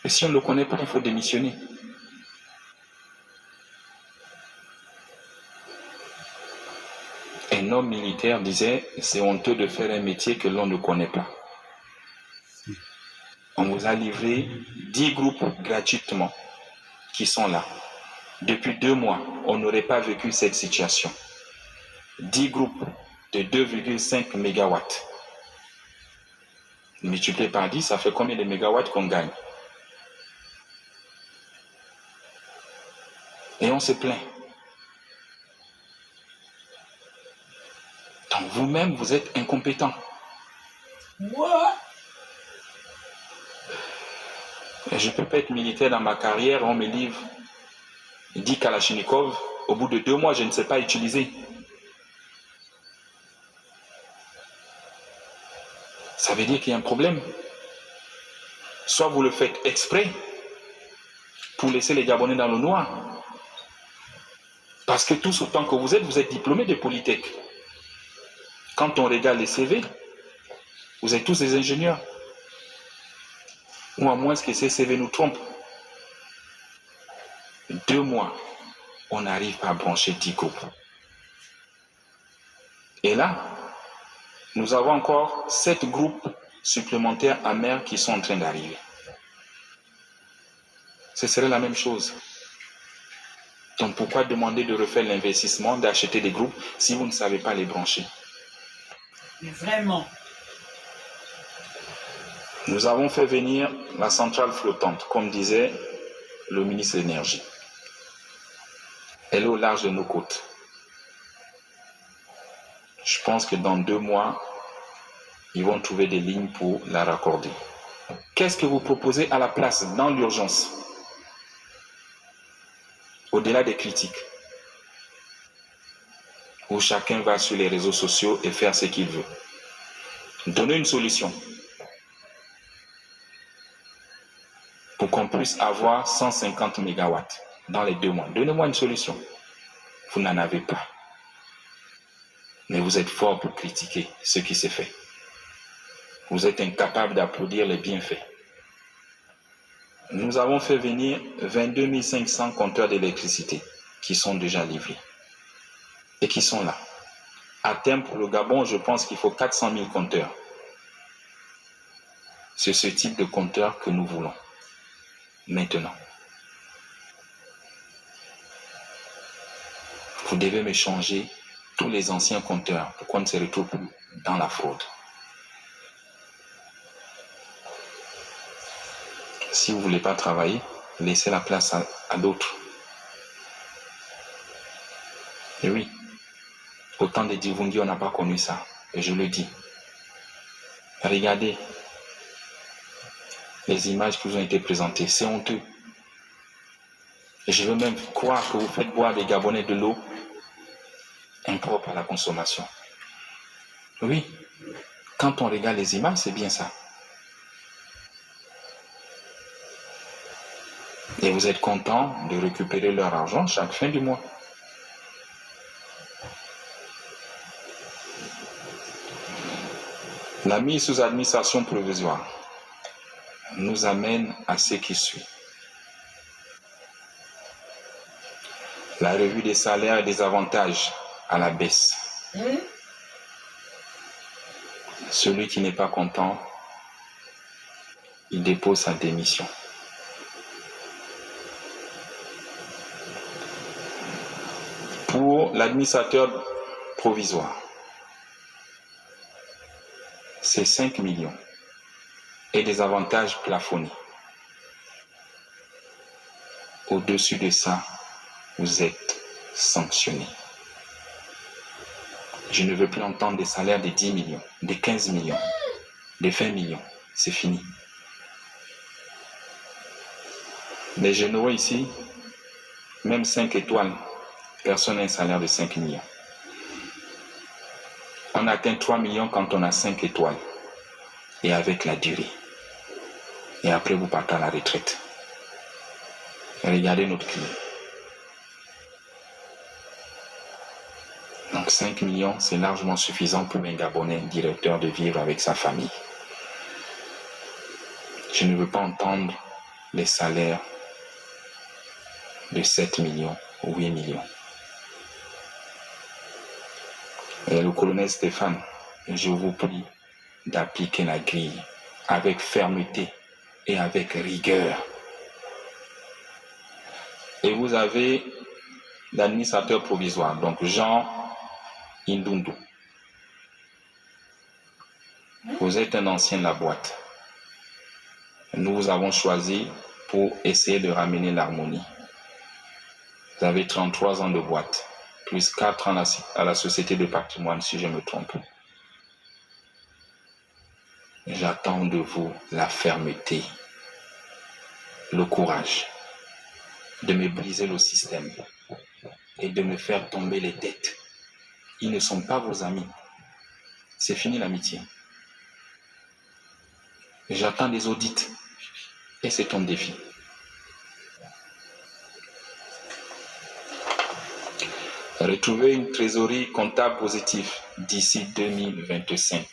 Et si on ne le connaît pas, il faut démissionner. Un homme militaire disait, c'est honteux de faire un métier que l'on ne connaît pas. On vous a livré 10 groupes gratuitement qui sont là. Depuis 2 mois, on n'aurait pas vécu cette situation. 10 groupes de 2,5 mégawatts. Multiplié par 10, ça fait combien de mégawatts qu'on gagne? Et on se plaint. Donc vous-même, vous êtes incompétent. Et je ne peux pas être militaire dans ma carrière, on me livre 10 Kalachnikov, au bout de 2 mois, je ne sais pas utiliser. Ça veut dire qu'il y a un problème. Soit vous le faites exprès pour laisser les Gabonais dans le noir. Parce que tous autant que vous êtes diplômés de Polytech. Quand on regarde les CV, vous êtes tous des ingénieurs. Ou à moins que ces CV nous trompent. 2 mois, on n'arrive pas à brancher 10 groupes. Et là, nous avons encore 7 groupes supplémentaires à mer qui sont en train d'arriver. Ce serait la même chose. Donc pourquoi demander de refaire l'investissement, d'acheter des groupes si vous ne savez pas les brancher? Mais vraiment. Nous avons fait venir la centrale flottante, comme disait le ministre de l'Énergie. Elle est au large de nos côtes. Je pense que dans 2 mois, ils vont trouver des lignes pour la raccorder. Qu'est-ce que vous proposez à la place dans l'urgence? Au-delà des critiques, où chacun va sur les réseaux sociaux et faire ce qu'il veut. Donnez une solution pour qu'on puisse avoir 150 mégawatts dans les 2 mois. Donnez-moi une solution. Vous n'en avez pas. Mais vous êtes fort pour critiquer ce qui s'est fait. Vous êtes incapable d'applaudir les bienfaits. Nous avons fait venir 22 500 compteurs d'électricité qui sont déjà livrés et qui sont là. À terme, pour le Gabon, je pense qu'il faut 400 000 compteurs. C'est ce type de compteur que nous voulons maintenant. Vous devez me changer tous les anciens compteurs pour qu'on ne se retrouve plus dans la fraude. Si vous ne voulez pas travailler, laissez la place à d'autres. Et oui, au temps de Divundi, on n'a pas connu ça. Et je le dis. Regardez les images qui vous ont été présentées. C'est honteux. Et je veux même croire que vous faites boire des Gabonais de l'eau impropre à la consommation. Oui, quand on regarde les images, c'est bien ça. Et vous êtes content de récupérer leur argent chaque fin du mois. La mise sous administration provisoire nous amène à ce qui suit. La revue des salaires et des avantages à la baisse. Celui qui n'est pas content, il dépose sa démission. Pour l'administrateur provisoire, c'est 5 millions et des avantages plafonnés. Au-dessus de ça, vous êtes sanctionné. Je ne veux plus entendre des salaires de 10 millions, de 15 millions, de 20 millions. C'est fini. Les généraux ici, même 5 étoiles, personne n'a un salaire de 5 millions. On atteint 3 millions quand on a 5 étoiles. Et avec la durée. Et après, vous partez à la retraite. Et regardez notre client. Donc 5 millions, c'est largement suffisant pour un Gabonais directeur de vivre avec sa famille. Je ne veux pas entendre les salaires de 7 millions ou 8 millions. Et le colonel Stéphane, je vous prie d'appliquer la grille avec fermeté et avec rigueur. Et vous avez l'administrateur provisoire, donc Jean Indundu. Vous êtes un ancien de la boîte. Nous vous avons choisi pour essayer de ramener l'harmonie. Vous avez 33 ans de boîte, plus 4 ans à la Société de patrimoine, si je me trompe. J'attends de vous la fermeté, le courage de me briser le système et de me faire tomber les dettes. Ils ne sont pas vos amis. C'est fini l'amitié. J'attends des audits et c'est ton défi. Retrouver une trésorerie comptable positive d'ici 2025.